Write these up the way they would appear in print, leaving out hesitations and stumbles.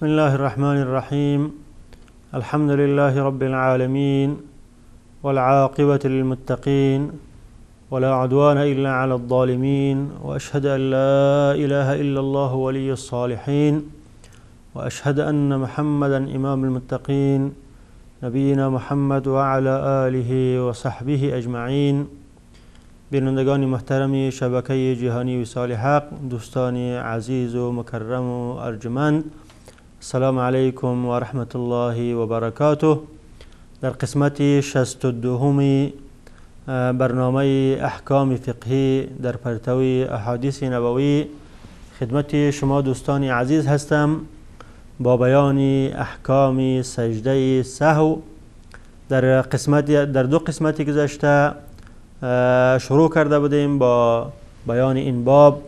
بسم الله الرحمن الرحيم. الحمد لله رب العالمين، والعاقبة للمتقين، ولا عدوان إلا على الظالمين، وأشهد أن لا إله إلا الله ولي الصالحين، وأشهد أن محمدا إمام المتقين، نبينا محمد وعلى آله وصحبه أجمعين. بینندگان محترم شبکه جهانی وصال حق، دوستان عزیز و مکرم و ارجمند، السلام علیکم و رحمت الله و برکاته. در قسمت 62 برنامه احکام فقهی در پرتوی احادیث نبوی خدمت شما دوستان عزیز هستم با بیان احکام سجده سهو. در دو قسمت گذشته شروع کرده بودیم با بیان این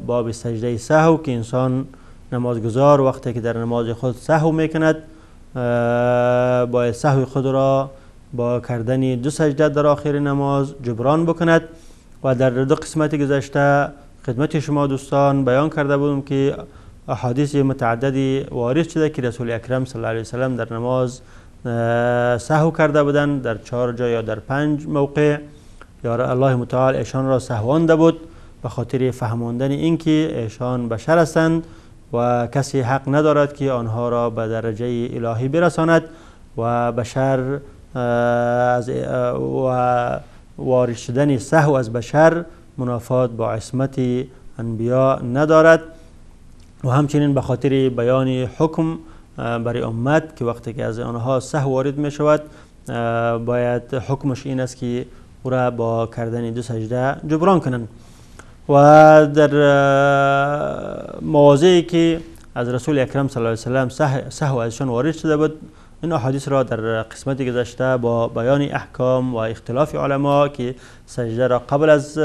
باب سجده سهو که انسان نمازگزار وقتی که در نماز خود سهو میکند باید سهو خود را با کردن دو سجده در آخر نماز جبران بکند. و در دو قسمت گذشته خدمت شما دوستان بیان کرده بودم که احادیث متعددی وارد شده که رسول اکرم صلی الله علیه وسلم در نماز سهو کرده بودند، در 4 جا یا در 5 موقع. یا الله متعال ایشان را سهوانده بود به خاطر فهماندن اینکه ایشان بشر هستند و کسی حق ندارد که آنها را به درجه الهی برساند و بشر و وارد شدن سهو از بشر منافات با عصمت انبیا ندارد. و همچنین به خاطر بیان حکم برای امت که وقتی که از آنها سهو وارد می شود باید حکمش این است که او را با کردن دو سجده جبران کنند. و در مواضعی که از رسول اکرم صلی الله علیه وسلم سهو ازشان وارد شده بود، این احادیث را در قسمت گذشته با بیان احکام و اختلاف علما که سجده را قبل از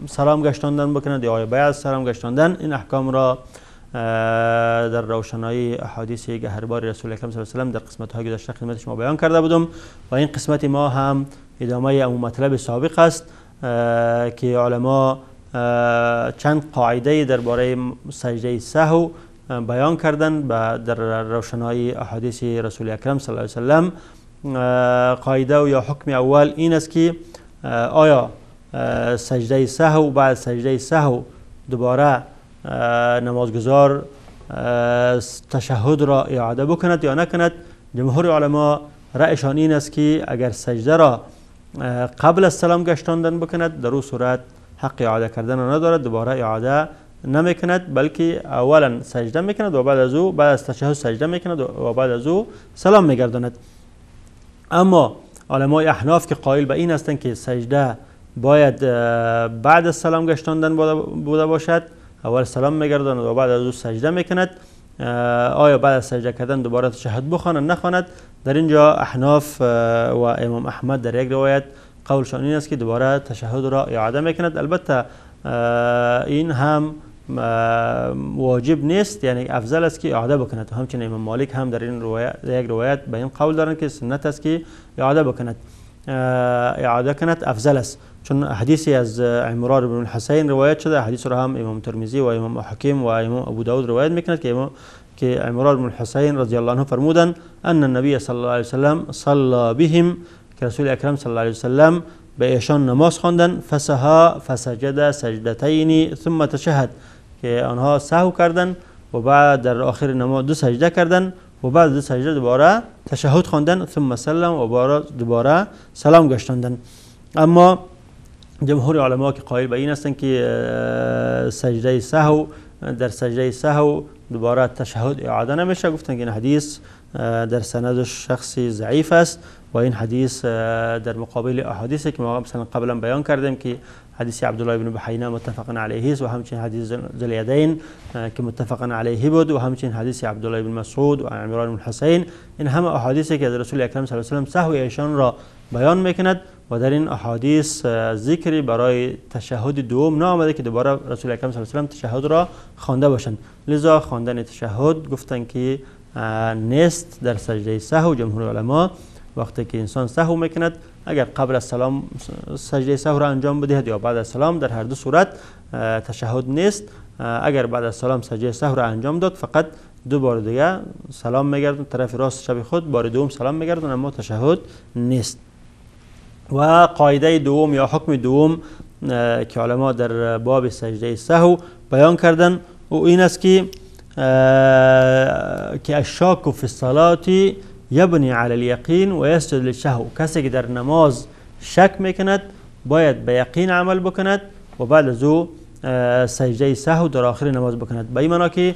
سلام گشتاندن بکنند یا بعد از سلام گشتاندن، این احکام را در روشنایی احادیث گهربار رسول اکرم صلی الله علیه وسلم در قسمت های گذشته خدمت شما بیان کرده بودم. و این قسمت ما هم ادامه امو مطلب سابق است که علما چند قاعده درباره سجده سهو بیان کردند در روشنایی احادیث رسول اکرم صلی الله علیه وسلم. قاعده و یا حکم اول این است که آیا سجده سهو بعد سجده سهو دوباره نمازگزار تشهد را اعاده بکند یا نکند. جمهور علما رأیشان این است که اگر سجده را قبل از سلام گشتاندن بکند در او صورت حق اعاده کردن را ندارد، دوباره اعاده نمیکند، بلکه اولا سجده میکند و بعد از تشهد سجده میکند و بعد از او سلام میگرداند. اما علمای احناف که قائل به این هستند که سجده باید بعد از سلام گشتاندن بوده باشد، اول سلام میگرداند و بعد از او سجده میکند، آیا بعد از سجده کردن دوباره تشهد بخواند نخواند؟ در اینجا احناف و امام احمد در یک روایت قولشان این است که دوباره تشهد را اعاده میکند. البته این هم واجب نیست، یعنی افضل است که اعاده بکند. همچنین امام مالک هم در این یک روایت به این قول دارند که سنت است که اعاده بکند، اعاده کند افضل است، چون حدیثی از عمران بن الحسین روایت شده. حدیث را هم امام ترمذی و امام حکیم و امام ابو داود روایت میکند که عمران بن الحسین رضی الله عنه فرمودند ان النبی صلی الله علیه وسلم صلی بهم، که رسول اکرم صلی الله علیه وسلم به ایشان نماز خواندند، فسها فسجد سجدتین ثم تشهد، که آنها سهو کردند و بعد در آخر نماز دو سجده کردند و بعد دو سجده دوباره تشهد خواندند ثم سلم و دوباره سلام گشتاندند. اما جمهور علما که قائل به این هستند که سجده سهو در سجده سهو دوباره تشهد اعاده نمیشه، گفتند که این حدیث در سندش شخصی ضعیف است و این حدیث در مقابل احادیثی که ما مثلا قبلا بیان کردیم که حدیث عبدالله بن بحینه متفق علیه است و همچنین حدیث ذو الیدین که متفق علیه بود و همچنین حدیث عبدالله بن مسعود و عمران بن حسین. این همه احادیثی که از رسول اکرم صلی الله علیه و سلم سهو ایشان را بیان میکند و در این احادیث ذکری برای تشهد دوم نآمده که دوباره رسول اکرم صلی الله علیه و سلم تشهد را خوانده باشند. لذا خواندن تشهد گفتند که نیست در سجده سهو. جمهور علما وقتی که انسان سهو میکند اگر قبل از سلام سجده سهو را انجام بدهد یا بعد از سلام در هر دو صورت تشهد نیست. اگر بعد از سلام سجده سهو را انجام داد فقط دو بار دیگه سلام میگردن طرف راست چپ خود، بار دوم سلام میگردن، اما تشهد نیست. و قاعده دوم یا حکم دوم که علما در باب سجده سهو بیان کردن او این است که الشاک فی الصلاة یبنی علی الیقین و یسجد للسهو. کسی که در نماز شک میکند باید به یقین عمل بکند و بعد از او سجده سهو در آخر نماز بکند. به این معنا که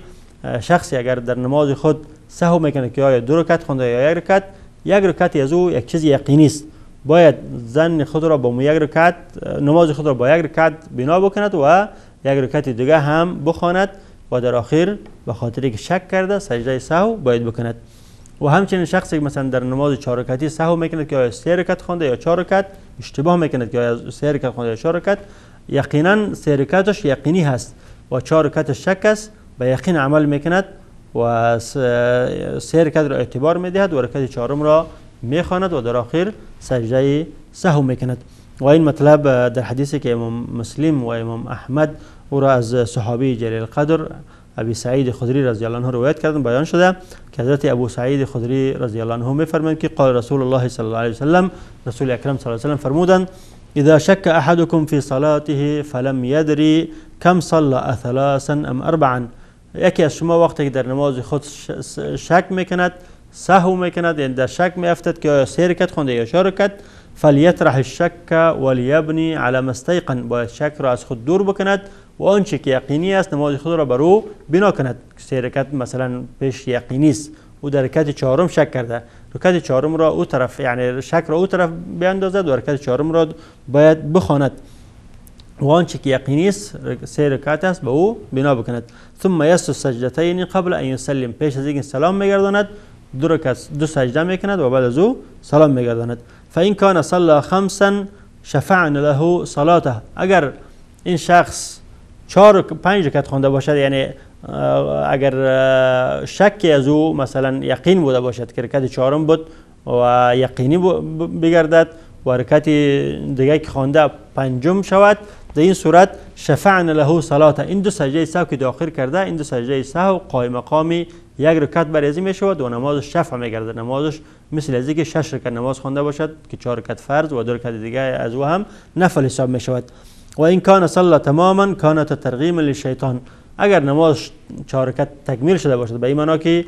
شخصی اگر در نماز خود سهو میکنه که آیا 2 رکعت خونده یا 1 رکعت، 1 رکعت از او یک چیز یقینی است، باید ظن خود را با 1 رکعت، نماز خود را با 1 رکعت بنا بکند و 1 رکعت دیگه هم بخواند و در آخر به خاطر که شک کرده سجده سهو باید بکند. و همچنین شخصی که مثلا در نماز 4 رکعتی سهو میکند که آیا 3 رکعت خونده یا 4 رکعت، اشتباه میکند که آیا 3 رکعت خونده یا 4 رکعت، یقینا 3 رکعتش یقینی هست و 4 رکعتش شک است، به یقین عمل میکند و 3 رکعت را اعتبار میدهد و رکعت 4 را میخواند و در آخر سجده سهو میکند. و این مطلب در حدیثی که امام مسلم و امام احمد او را از صحابی جلیل القدر ابی سعید خدری رضی الله عنه روایت کردن بیان شده که حضرت ابو سعید خدری رضی الله عنه میفرمایند که قال رسول الله صلی الله علیه وسلم، رسول اکرم صلی الله علیه وسلم فرمودند اذا شك احدكم في صلاته فلم يدري كم صلى 3 ام 4. یکی از شما وقتی که در نماز خود شک میکند، سهو میکند، یعنی در شک میافتد که 3 رکعت خونده یا 4 رکعت، فلیطرح الشک ولیبنی علی ما استیقن. باید شک را از خود دور بکند و آنچه که یقینی است نماز خود را بر او بنا کند. 3 رکعت مثلا پیش یقینی است، او در رکعت 4 شک کرده، رکعت 4 را او طرف، یعنی شک را او طرف بیاندازد و رکعت 4 را باید بخواند و آنچه که یقینی است 3 رکعت است به او بنا بکند. ثم یسجد سجدتین قبل ان یسلم. پیش از اینکه سلام میگرداند 2 سجده میکند و بعد از او سلام میگرداند. فإن كان صلى 5 شفعنا له صلاته. اگر این شخص 5 رکعت خونده باشد، یعنی اگر شکی از او مثلا یقین بوده باشد که رکعت 4 بود و یقینی بگردد و رکعت دیگه که خوانده 5 شود، در این صورت شفعنا له صلاته. این 2 سجده سهو که داخل کرده، این 2 سجده سهو قائم مقامی 1 رکعت برازی می شود و نمازش شفع می گردد. نمازش مثل از اینکه 6 رکعت نماز خوانده باشد که 4 رکعت فرض و 2 رکعت دیگه از او هم نفل حساب می شود. و این کان صلى تماما کانت ترغیما للشیطان. اگر نماز 4 رکعت تکمیل شده باشد، به این معنا که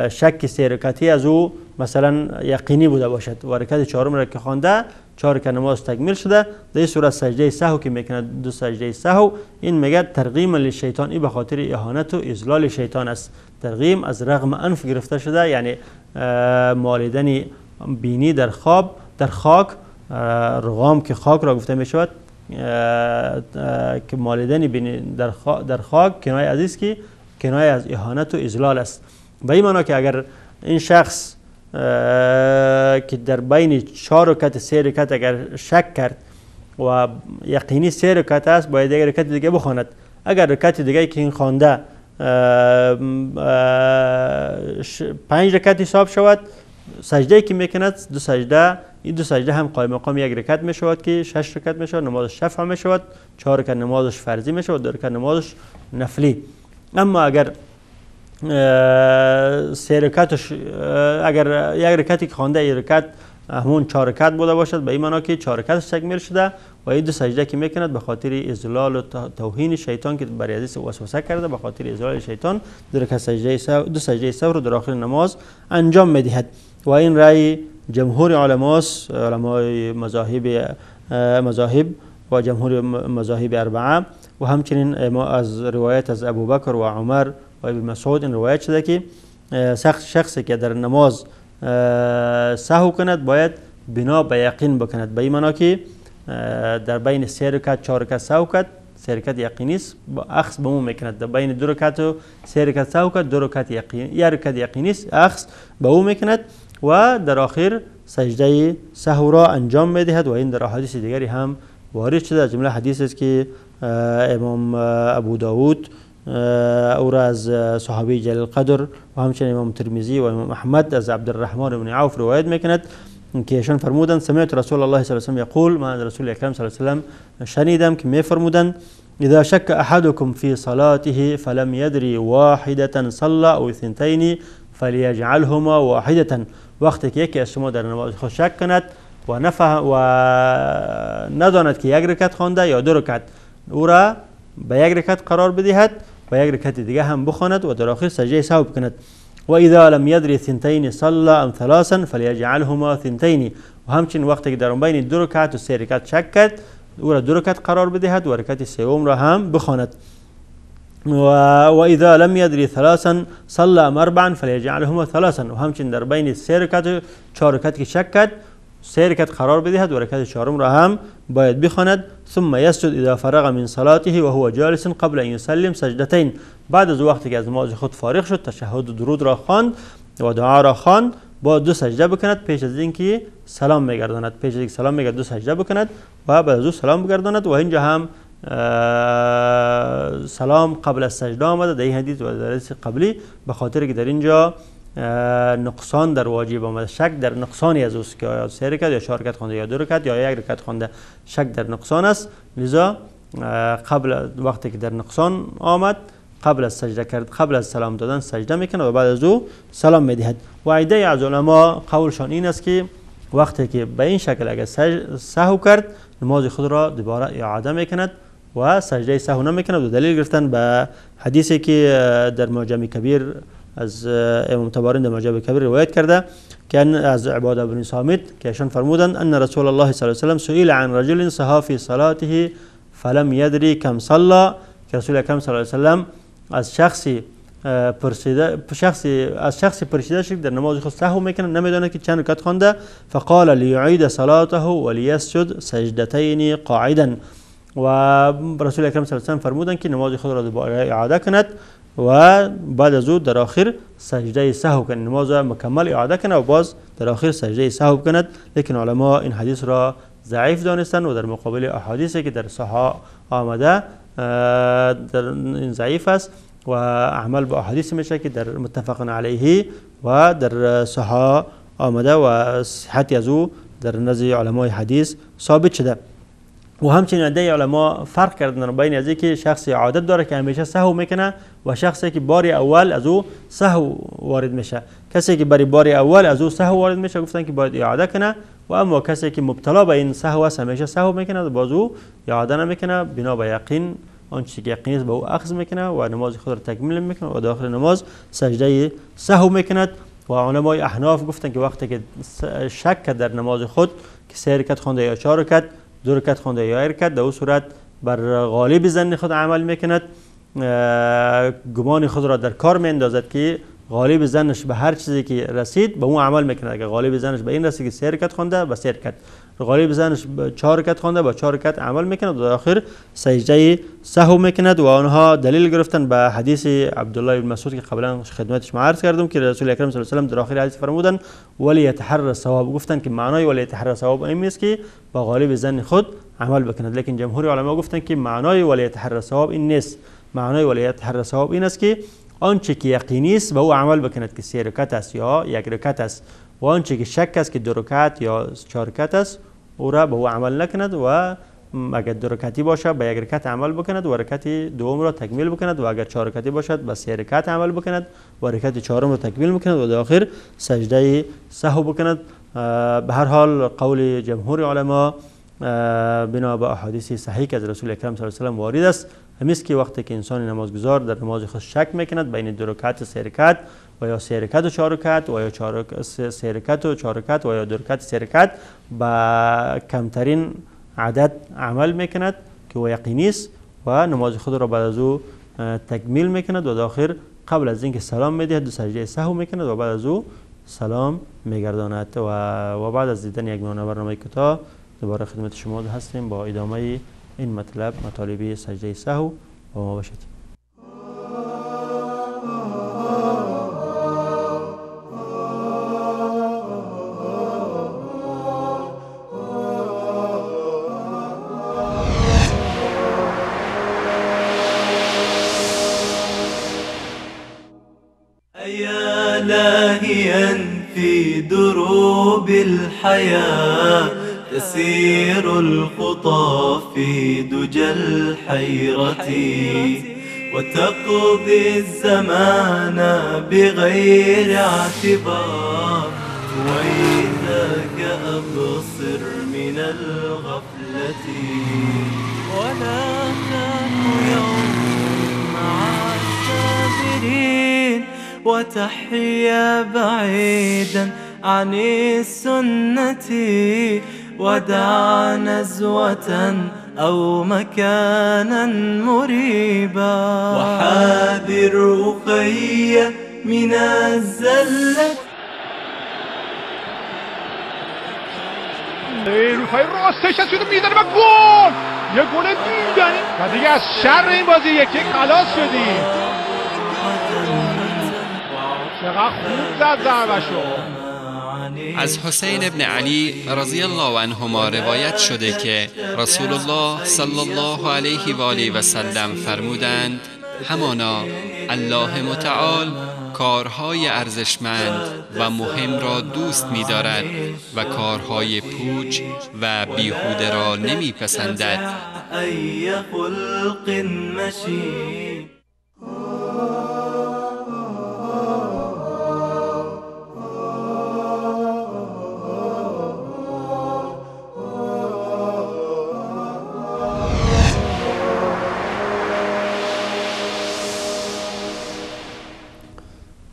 شک 3 رکعتی از او مثلا یقینی بوده باشد و رکعت 4 را که خوانده 4 رکعت نماز تکمیل شده، در این صورت سجده سهو که میکنه 2 سجده سهو، این میگه ترغیما للشیطان، این به خاطر اهانت و اذلال شیطان است. ترغیم از رغم انف گرفته شده، یعنی مالیدن بینی در خواب در خاک، رغام که خاک را گفته می شود که مالیدن بینی در خاک کنایه از است که کنایه از اهانت و اذلال است. به این معنا که اگر این شخص که در بین 4 رکعت 3 رکعت اگر شک کرد و یقینی 3 رکعت است، باید یک رکعت دیگه بخواند. اگر رکعت دیگه که این خوانده 5 رکعت حساب شود، سجده که میکند 2 سجده، این 2 سجده هم قائم مقام 1 رکعت می شود که 6 رکعت می شود، نمازش شفع می شود، 4 رکعت نمازش فرضی می شود، 2 رکعت نمازش نفلی. اما اگر 3 رکعتش، اگر 1 رکعتی که خوانده 1 رکعت همون 4 رکعت بوده باشد، به این معنا که 4 رکعتش تکمیل شده و این 2 سجده که میکند به خاطر اذلال و توهین شیطان که بر یزید وسوسه کرده، به خاطر اذلال شیطان 2 رکعت سجده 2 سجده سهو رو در آخر نماز انجام میدهد. و این رأی جمهور علمای مذاهب و جمهور مذاهب 4 و همچنین از روایت از ابوبکر و عمر و ابن مسعود این روایت شده که شخصی که در نماز سهو کند باید بنا به یقین بکند. به این معنا که در بین 3 رکعت 4 رکعت سهو کرد، 3 رکعت یقینی است، با اخذ به او میکند. در بین 2 رکعت و 3 رکعت سهو کرد، 2 رکعت یقینی، 1 رکعت یقینی است، اخذ به او میکند و در آخر سجده سهو را انجام میدهد. و این در احادیث دیگری هم وارد شده، از جمله حدیث است که امام ابو داود او را از صحابی جلیل القدر و همچنین امام ترمذی و امام احمد از عبدالرحمن بن عوف روایت میکند که ایشان فرمودند سمعت رسول الله صلی الله علیه و سلم یقول، من از رسول اکرم صلی الله علیه و سلم شنیدم که میفرمودند إذا شك أحدكم في صلاته فلم يدري واحدة صلى أو اثنتين فليجعلهما واحدة. وقتی که یکی از شما در نماز خود شک کند و نداند که یک رکعت خوانده یا دو رکعت، او را به یک رکعت قرار بدهد و یک رکعت دیگه هم بخواند و در آخر سجده سهو بکند. و اذا لم يدري ثنتين صلى ام ثلاثا فليجعلهما ثنتين. و همچنین وقتی که در بین دو رکعت و سه رکعت شک کرد، او را دو رکعت قرار بدهد و رکعت سوم را هم بخواند. و اذا لم يدري ثلاثا صلى ام اربعا فليجعلهما ثلاثا. و همچنین در بین سه رکعت و چهار رکعت که شک کرد، سه رکعت قرار بدهد و رکعت چهارم را هم باید بخواند. ثم يسجد اذا فرغ من صلاته وهو جالس قبل ان يسلم سجدتين. بعد از وقتی که از نماز خود فارغ شد، تشهد و درود را خواند و دعا را خواند، با دو سجده بکند پیش از اینکه سلام میگرداند. پیش از اینکه سلام میگرداند دو سجده بکند و بعد از او سلام بگرداند. و اینجا هم سلام قبل از سجده آمده در این حدیث و در حدیث قبلی، به خاطر که در اینجا نقصان در واجب آمده، شک در نقصانی از اوست که یا سه رکعت یا چهار رکعت خوانده یا دو رکعت یا یک رکعت خوانده، شک در نقصان است. لذا قبل وقتی که در نقصان آمد، قبل از سجده کرد، قبل از سلام دادن سجده میکنه و بعد از او سلام میدهد. و عده از علما قولشان این است که وقتی که به این شکل اگر سهو کرد، نماز خود را دوباره اعاده میکند و سجده سهو نمیکند. و دلیل گرفتن به حدیثی که در معجم کبیر از امام طبرانی در معجم کبیر روایت کرده که از عباده بن صامت که ایشان فرمودند ان رسول الله صلی الله علیه و سئل عن رجل سها فی صلاته فلم يدري كم صلى. که رسول اکرم صلی الله علیه و از شخصی پرسیده شد در نماز خود سهو میکنه، نمیدونه که چند رکعت خوانده. فقال لیعید صلاته ولیسجد سجدتین قاعدا. و رسول اکرم صلی الله علیه و فرمودند که نماز خود را دوباره اعاده کند و بعد از او در آخر سجده سهو کند، نماز مکمل اعاده کند و باز در آخر سجده سهو کند. لیکن علما این حدیث را ضعیف دانستند و در مقابل احادیثی که در صحاح آمده در این ضعیف است و اعمال به احادیث میشه که در متفق علیه و در صحاح آمده و صحت از او در نزد علمای حدیث ثابت شده. و همچنین عده علما فرق کردن بین از اینکه شخصی عادت داره که همیشه سهو میکنه و شخصی که بار اول از او سهو وارد میشه. کسی که برای بار اول از او سهو وارد میشه گفتن که باید اعاده کنه، و اما کسی که مبتلا به این سهو است همیشه سهو میکنه و باز او اعاده نمیکنه، بنا به یقین آنچه که یقین است به او اخذ میکنه و نماز خود را تکمیل میکنه و داخل نماز سجده سهو میکند. و علمای احناف گفتن که وقتی که شک در نماز خود که سه رکعت خوانده یا چهار رکعت، دو رکعت خوانده یا یک رکعت، در او صورت بر غالب ظن خود عمل میکند، گمان خود را در کار میاندازد که غالب ظنش به هر چیزی که رسید به اون عمل میکنه. اگر غالب ظنش به این رسید که سه رکعت خوانده به سه رکعت، غالب ظنش به چهار رکعت خوانده به چهار رکعت عمل میکنه و در آخر سجده سهو میکند. و آنها دلیل گرفتن به حدیث عبدالله بن مسعود که قبلا خدمتش عرض کردم که رسول اکرم صلی الله علیه و آله در آخر حدیث فرمودن ولیتحرى الصواب. گفتن که معنای ولیتحرى الصواب این است که با غالب ظن خود عمل بکند، لیکن جمهور علما گفتن که معنای ولیتحرى الصواب این نیست. معنای ولیتحرى الصواب این است که آنچه که یقینی است به او عمل بکند که سه رکعت است یا یک رکعت است، و آنچه که شک است که دو رکعت یا چهار رکعت است او را به او عمل نکند و اگر دو رکعتی باشد به یک رکعت عمل بکند و رکعت دوم را تکمیل بکند، و اگر چهار رکعتی باشد به سه رکعت عمل بکند و رکعت چهارم را تکمیل بکند و در آخر سجده سهو بکند. به هر حال قول جمهور علما بنا به احادیث صحیح که از رسول اکرم صلی الله علیه و آله وارد است همیست که وقتی که انسان نمازگزار در نماز خود شک میکند بین دو رکعت و سه رکعت و یا سه رکعت و چهار رکعت و یا سه رکعت و چهار رکعت و یا دو رکعت سه رکعت با کمترین عدد عمل میکند که و یقینی است و نماز خود را بعد از او تکمیل میکند و در آخر قبل از اینکه سلام میدهد دو سجده سهو میکند و بعد از او سلام میگرداند. و بعد از دیدن یک برنامه کوتاه دوباره خدمت شما هستیم با ادامه این مطالب سجده سهو و ما باشید. أيا لاهيا في دروب الحياة تسير الخطى في دجى الحيرة وتقضي الزمان بغير اعتبار. ويحك أبصر من الغفلة ولا تك يوم مع السابرين وتحيا بعيدا عن السنة ودع نزوة أو مكانا مريبا. وحاذر أخي من الزلة. رو پای راستش از شده میزنه و گل، یه گل دیدنی و دیگه از شر این بازی یکی خلاص شدیم. چقدر خوب زد ضربه‌شو. از حسین ابن علی رضی الله عنهما روایت شده که رسول الله صلی الله علیه و آله و سلم فرمودند همانا الله متعال کارهای ارزشمند و مهم را دوست می‌دارد و کارهای پوچ و بیهوده را نمی‌پسندد. ای خلق مشین.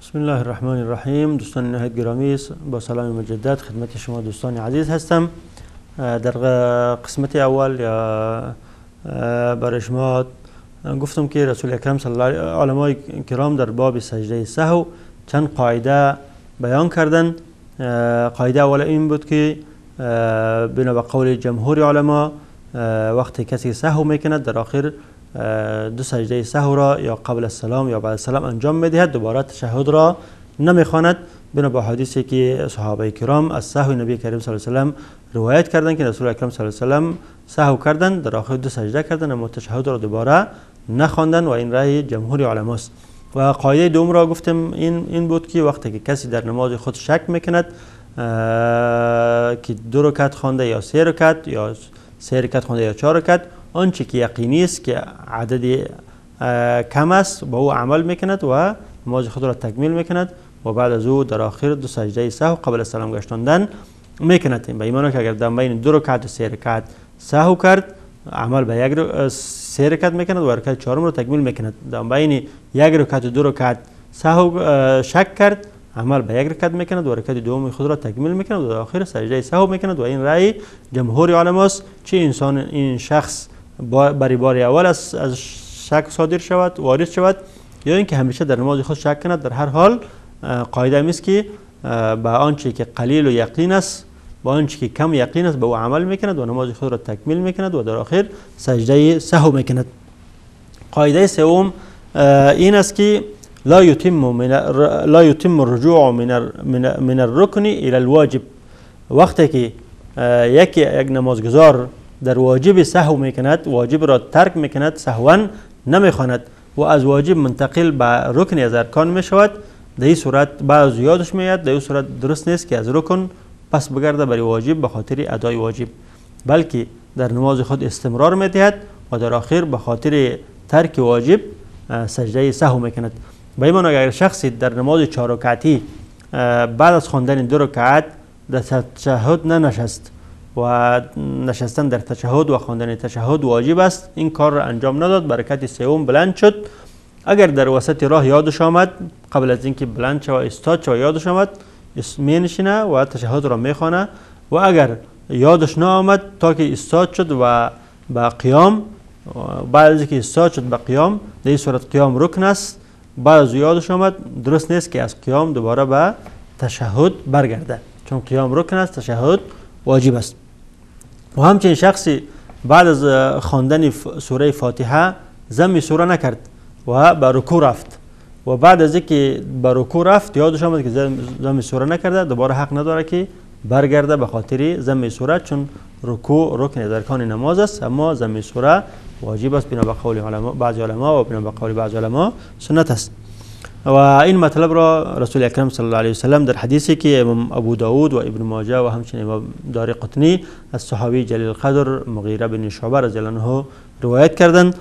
بسم الله الرحمن الرحیم. دوستان نهایت گرامی، با سلام مجدد خدمت شما دوستان عزیز هستم. در قسمت اول یا برای شما گفتم که رسول اکرم صلی الله علیه و علمای کرام در باب سجده سهو چند قاعده بیان کردند. قاعده اول این بود که بنا به قول جمهور علما وقتی کسی سهو میکند در آخر دو سجده سهو را یا قبل السلام یا بعد السلام انجام میدهد، دوباره تشهد را نمیخواند. بنا به حدیثی که صحابه کرام از سهو نبی کریم صلی الله علیه و سلم روایت کردند که رسول اکرم صلی الله علیه و سلم سهو کردند، در آخر دو سجده کردند اما تشهد را دوباره نخواندند و این رأی جمهور علماست. و قاعده دوم را گفتم این بود که وقتی که کسی در نماز خود شک میکند که 2 رکعت خوانده یا 3 رکعت یا 3 رکعت خوانده یا 4 رکعت، آنچه که یقینی است که عدد کم است با او عمل میکند و نماز خود را تکمیل میکند و بعد از او در آخر دو سجده سهو قبل السلام گشتاندن میکند. به ایمان که اگر در بین 2 رکعت و 3 رکعت سهو کرد عمل به 3 رکعت میکند و رکعت 4 را تکمیل میکند. در بین 1 رکعت و 2 رکعت سهو شک کرد عمل به 1 رکعت میکند و رکعت دوم خود را تکمیل میکند و در آخر سجده سهو میکند و این رأی جمهور علماست. چه این شخص برای بار اول از شک صادر شود وارد شود یا اینکه همیشه در نماز خود شک کند، در هر حال قاعده است که با آنچه که قلیل و یقین است با آنچه که کم یقین است به او عمل میکند و نماز خود را تکمیل میکند و در آخر سجده سهو میکند. قاعده سوم این است که لا يتم الرجوع من الركن الى الواجب. وقتی که یک نمازگزار در واجب سهو میکند، واجب را ترک میکند، سهوا نمیخواند و از واجب منتقل به رکن از ارکان میشود، در این صورت بعض یادش میاد، در این صورت درست نیست که از رکن پس بگرده برای واجب به خاطر ادای واجب، بلکه در نماز خود استمرار میدهد و در آخر به خاطر ترک واجب سجده سهو میکند. به این معنی اگر شخصی در نماز 4 رکعتی بعد از خواندن 2 رکعت در تشهد ننشست و نشستن در تشهد و خواندن تشهد واجب است، این کار را انجام نداد، برکت سوم بلند شد. اگر در وسط راه یادش آمد قبل از اینکه بلند شود استاد شود یادش آمد می نشینه و تشهد را میخوانه و اگر یادش نآمد تا که استاد شد و با قیام بعد از اینکه استاد شد با قیام در این صورت قیام رکن است، بعد از یادش آمد درست نیست که از قیام دوباره به تشهد برگرده چون قیام رکن است، تشهد واجب است. و همچنین شخصی بعد از خواندن سوره فاتحه ضم سوره نکرد و به رکوع رفت و بعد از اینکه به رکوع رفت یادش آمد که ضم سوره نکرده، دوباره حق نداره که برگرده به خاطر ضم سوره چون رکوع رکن از ارکان نماز است اما ضم سوره واجب است بنا به قول بعضی علما و بنا به قول بعضی علما سنت است. و این مطلب را رسول اکرم صلی الله علیه و سلم در حدیثی که امام ابو داود و ابن ماجه و همچنین امام دارقطنی از صحابی جلیل القدر مغیره بن شعبه رضی الله عنه روایت کردند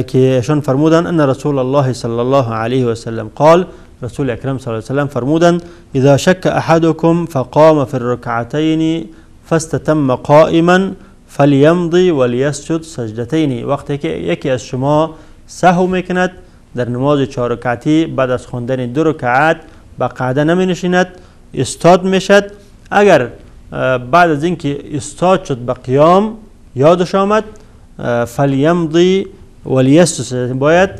که ایشان فرمودند ان رسول الله صلی الله علیه و سلم قال، رسول اکرم صلی الله علیه و سلم فرمودند اذا شک احدکم فقام فی الرکعتین فاستتم قائما فلیمضی ولیسجد سجدتین. وقتی که یکی از شما سهو میکند در نماز 4 رکعتی بعد از خواندن 2 رکعت به قعده نمی نشیند، استاد میشد، اگر بعد از اینکه استاد شد به قیام یادش آمد فلیمضی ولیسجد، باید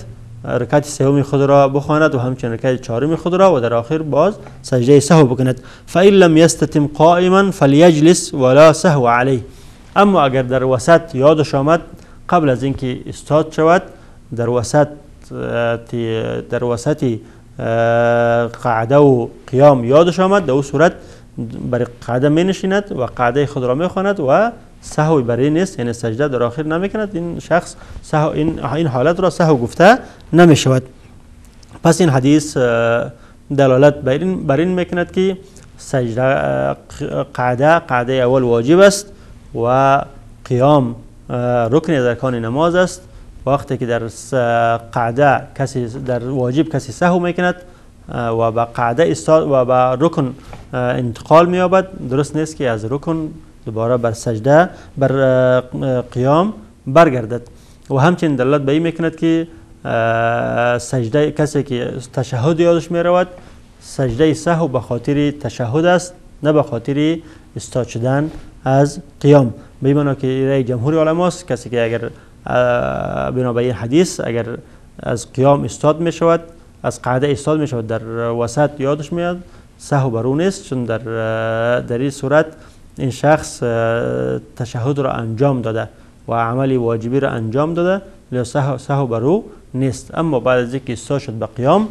رکعت سوم خود را بخواند و همچنین رکعت چهارم خود را و در آخر باز سجده سهو بکند. فإن لم یستتم قائما فلیجلس ولا سهو علیه. اما اگر در وسط یادش آمد قبل از اینکه استاد شود در وسط قعده و قیام یادش آمد، در او صورت برای قعده می نشیند و قعده خود را می خواند و سهوی برای نیست، یعنی سجده در آخر نمی کند. این شخص این حالت را سهو گفته نمی شود. پس این حدیث دلالت بر این می کند که سجده قعده اول واجب است و قیام رکن از ارکان نماز است. وقتی که در قعده در واجب کسی سهو میکند و به قعده استاد و به رکن انتقال مییابد، درست نیست که از رکن دوباره بر سجده بر قیام برگردد. و همچنین دلالت به این میکند که سجده کسی که تشهد یادش میرود، سجده سهو به خاطر تشهد است نه به خاطر استاد شدن از قیام. به این معنی که رأی جمهور علما است کسی که اگر بنابراین این حدیث اگر از قیام استاد می شود، از قعده استاد می شود، در وسط یادش میاد، سهو بر او نیست، چون در این صورت این شخص تشهد را انجام داده و عملی واجبی را انجام داده، لذا سهو بر او نیست. اما بعد از اینکه استاد شد به قیام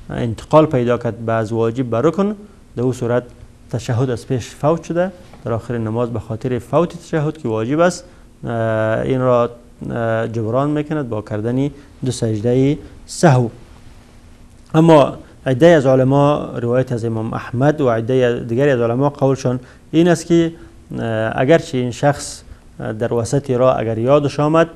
انتقال پیدا کرد به از واجب به رکن، در او صورت تشهد از پیش فوت شده، در آخر نماز به خاطر فوت تشهد که واجب است این را جبران میکند با کردن 2 سجده سهو. اما عده از علما روایت از امام احمد و عده دیگری از علما قولشان این است که اگرچه این شخص در وسط راه اگر یادش آمد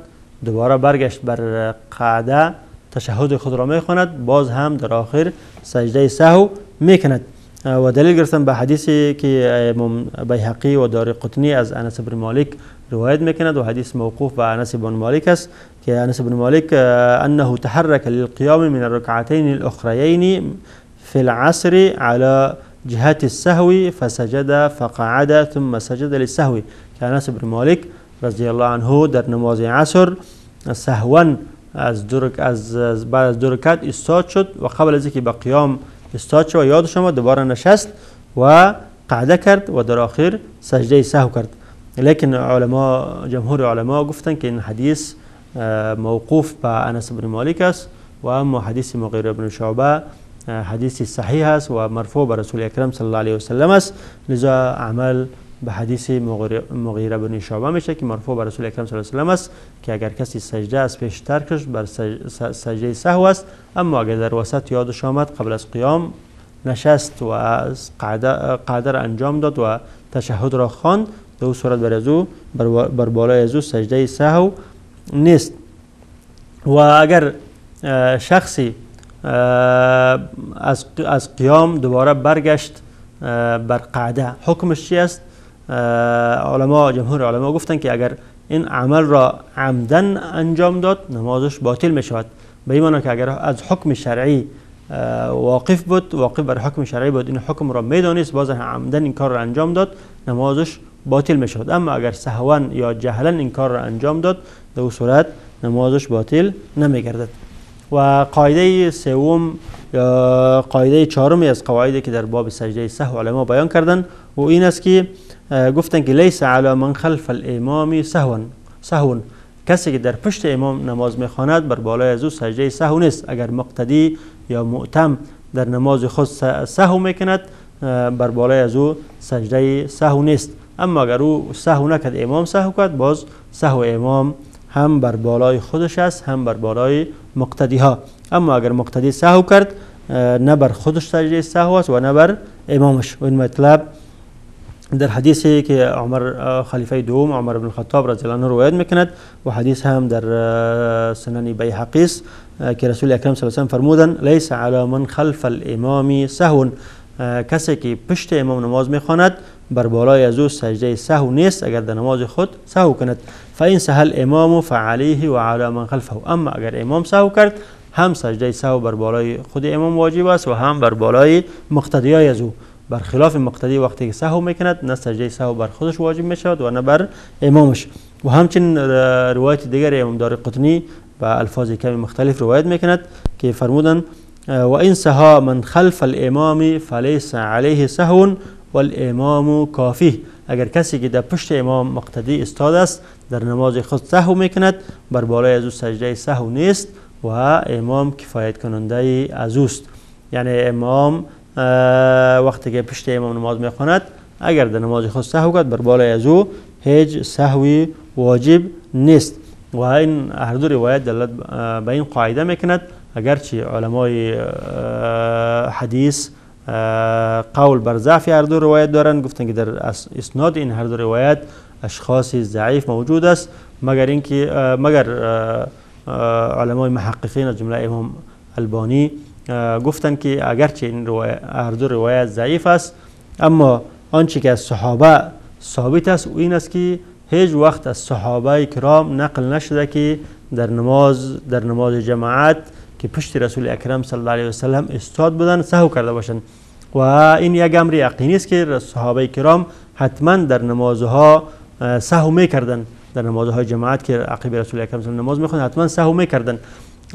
دوباره برگشت بر قعده تشهد خود را میخواند، باز هم در آخر سجده سهو میکند. و دلیل گرفتن به حدیثی که امام بیهقی و دارقطنی از انس بن مالک روایت میکند و حدیث موقوف به انس بن مالک است که انس بن مالک انه تحرك للقيام من الركعتين الاخريين في العصر على جهة السهو فسجد فقعد ثم سجد للسهو. که انس بن مالک رضی الله عنه در نماز عصر سهوا از بعد از 2 رکعت استاد شد و قبل از اینکه به قیام استاد شد و یادش آمد دوباره نشست و قعده کرد و در آخر سجده سهو کرد. لیکن جمهور علما گفتند که این حدیث موقوف به انس بن مالک است و اما حدیث مغیره بن شعبه حدیث صحیح است و مرفوع به رسول اکرم صلی الله علیه و سلم است، لذا عمل به حدیث مغیره بن شعبه میشه که مرفوع به رسول اکرم صلی الله علیه و سلم است که اگر کسی سجده از پیش ترک کرد بر سجده سهو است، اما اگر در وسط یادش آمد قبل از قیام نشست و از قعده را انجام داد و تشهد را خواند، در او صورت بر بالای از او سجده سهو نیست. و اگر شخصی از قیام دوباره برگشت بر قعده حکمش چی است؟ جمهور علما گفتن که اگر این عمل را عمدن انجام داد نمازش باطل می شود. به این معنی که اگر از حکم شرعی واقف بر حکم شرعی بود، این حکم را میدانست باز عمدن این کار را انجام داد نمازش باطل می شود. اما اگر سهوا یا جهلا این کار را انجام داد در اون صورت نمازش باطل نمی گردد. و قاعده سوم یا قاعده چهارمی از قواعدی که در باب سجده سهو علما بیان کردن و این است که گفتن که لیس علی من خلف الامام سهو، کسی که در پشت امام نماز میخواند بر بالای از او سجده سهو نیست. اگر مقتدی یا مؤتم در نماز خود سهو میکند بر بالای از او سجده سهو نیست. اما اگر او سهو نکرد امام سهو کرد، باز سهو امام هم بر بالای خودش است هم بر بالای مقتدی ها. اما اگر مقتدی سهو کرد نه بر خودش سجده سهو است و نه بر امامش. و این مطلب در حدیثی که عمر خلیفه دوم عمر بن الخطاب رضی الله عنه روایت میکند و حدیث هم در سنن بیهقی است که رسول اکرم صلی الله علیه و سلم فرمودند لیس علی من خلف الامام سهو، کسی که پشت امام نماز میخواند بر بالای از او سجده سهو نیست اگر در نماز خود سهو کند. فاین سهل امام فعلیه و علی من خلفه، اما اگر امام سهو کرد هم سجده سهو بر بالای خود امام واجب است و هم بر بالای مقتدیای از او. برخلاف مقتدی وقتی که سهو میکند نه سجده سهو بر خودش واجب میشود و نه بر امامش. و همچنین روایت دیگر امام دارقطنی با الفاظ کمی مختلف روایت میکند که فرمودند و این سها من خلف الامام فلیس علیه سهو والامام کافیه، اگر کسی که در پشت امام مقتدی استاد است در نماز خود سهو میکند بر بالای از او سجده سهو نیست و امام کفایت کننده از اوست. یعنی امام وقتی که پشت امام نماز میخواند اگر در نماز خود سهو کرد بر بالای از او هیچ سهوی واجب نیست. و این هر دو روایت دلالت به این قاعده میکند اگرچه علمای حدیث قول بر ضعف هر دو روایت دارند، گفتند که در اسناد این هر دو روایت اشخاص ضعیف موجود است، مگر علمای محققین از جمله امام البانی گفتند که اگرچه این هر دو روایت ضعیف است اما آنچه که از صحابه ثابت است و این است که هیچ وقت از صحابه کرام نقل نشده که در نماز جماعت که پشت رسول اکرم صلی الله علیه و سلم استاد بودن سهو کرده باشند. و این یک امر یقینی است که صحابه کرام حتما در نمازها سهو میکردند، در نمازهای جماعت که عقب رسول اکرم صلی الله علیه و نماز میخوند حتما سهو میکردند.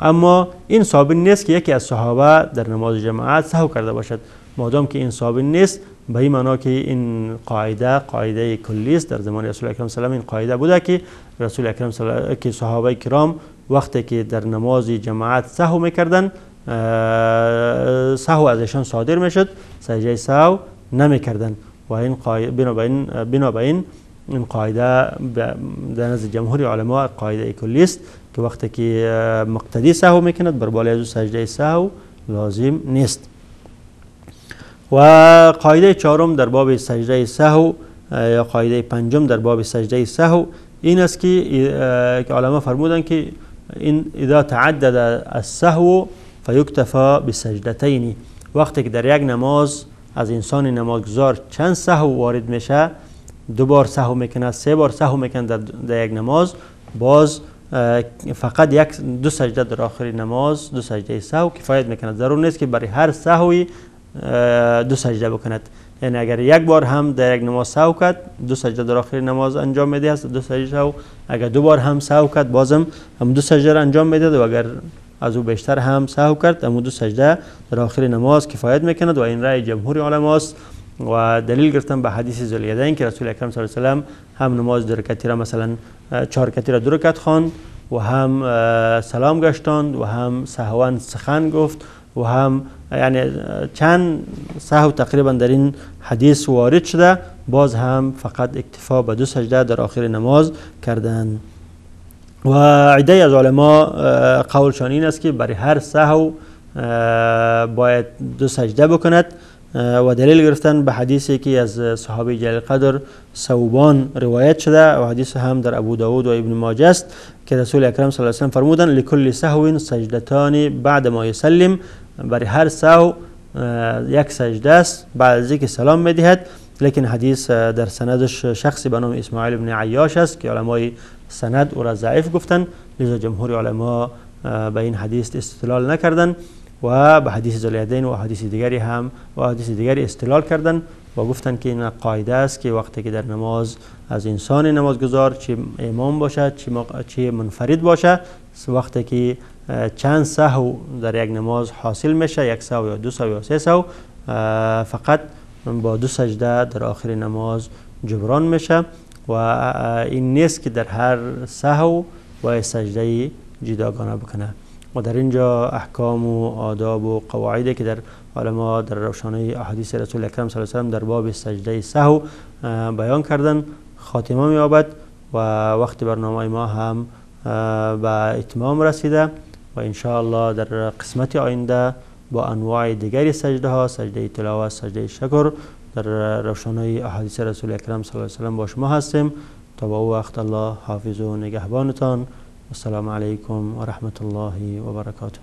اما این ثابت نیست که یکی از صحابه در نماز جماعت سهو کرده باشد. مادام که این ثابت نیست به این معنا که این قاعده کلی است. در زمان رسول اکرم صلی الله علیه و این قاعده بوده که رسول اکرم صلی الله علیه و که صحابه کرام وقتی که در نماز جماعت سهو میکردند سهو ازشان صادر میشد، سجده سهو نمیکردند. و این بنابراین این قاعده در نزد جمهور علما قاعده کلی است که وقتی که مقتدی سهو میکند بر بالای از سجده سهو لازم نیست. و قاعده چهارم در باب سجده سهو یا قاعده پنجم در باب سجده سهو این است که علما فرمودند که این اذا تعدد السهو فیکتفی بسجدتین، وقتی که در یک نماز از انسان نمازگزار چند سهو وارد میشه، 2 بار سهو میکنه، 3 بار سهو میکنه در یک نماز، باز فقط 2 سجده در آخر نماز 2 سجده سهو کفایت میکنه. ضرور نیست که برای هر سهوی 2 سجده بکند. یعنی اگر یک بار هم در یک نماز سهو کرد 2 سجده در آخر نماز انجام میده است 2 سجده سهو، اگر 2 بار هم سهو کرد بازم هم 2 سجده را انجام میده و اگر از او بیشتر هم سهو کرد هم 2 سجده در آخر نماز کفایت میکند. و این رأی جمهور علماست و دلیل گرفتن به حدیث ذوالیدین که رسول اکرم صلی الله علیه و سلم هم نماز 2 رکعتی را مثلا 4 رکعتی را 2 رکعت خواند و هم سلام گشتاند و هم سهوا سخن گفت و هم یعنی چند سهو تقریبا در این حدیث وارد شده، باز هم فقط اکتفا به 2 سجده در آخر نماز کردند. و عده از علما قولشان این است که برای هر سهو باید 2 سجده بکند و دلیل گرفتن به حدیثی که از صحابی جلیل قدر ثوبان روایت شده و حدیث هم در ابو داود و ابن ماجه است که رسول اکرم صلی الله علیه و سلم فرمودند لکل سهو سجدتان بعد ما یسلم، برای هر سهو 1 سجده است بعد از اینکه سلام میدهد. لیکن حدیث در سندش شخصی به نام اسماعیل بن عیاش است که علمای سند او را ضعیف گفتند، لذا جمهور علما به این حدیث استدلال نکردند و به حدیث ذوالیدین و حدیث دیگری استدلال کردند و گفتند که این قاعده است که وقتی که در نماز از انسان نمازگزار چه امام باشد چه منفرد باشد، وقتی که چند سهو در یک نماز حاصل میشه، 1 سهو یا 2 سهو یا 3 سهو، فقط با 2 سجده در آخر نماز جبران میشه و این نیست که در هر سهو و سجده جداگانه بکنه. و در اینجا احکام و آداب و قواعدی که در علما در روشنایی احادیث رسول اکرم صلی الله علیه و سلم در باب سجده سهو بیان کردن خاتمه می‌یابد و وقت برنامه ما هم به اتمام رسیده و ان شاء الله در قسمت آینده با انواع دیگری سجده ها، سجده تلاوت، سجده شکر، در روشنای احادیث رسول اکرم صلی الله علیه و سلم با شما هستیم. تا با او وقت الله حافظ و نگهبانتان. السلام علیکم و رحمت الله و برکاته.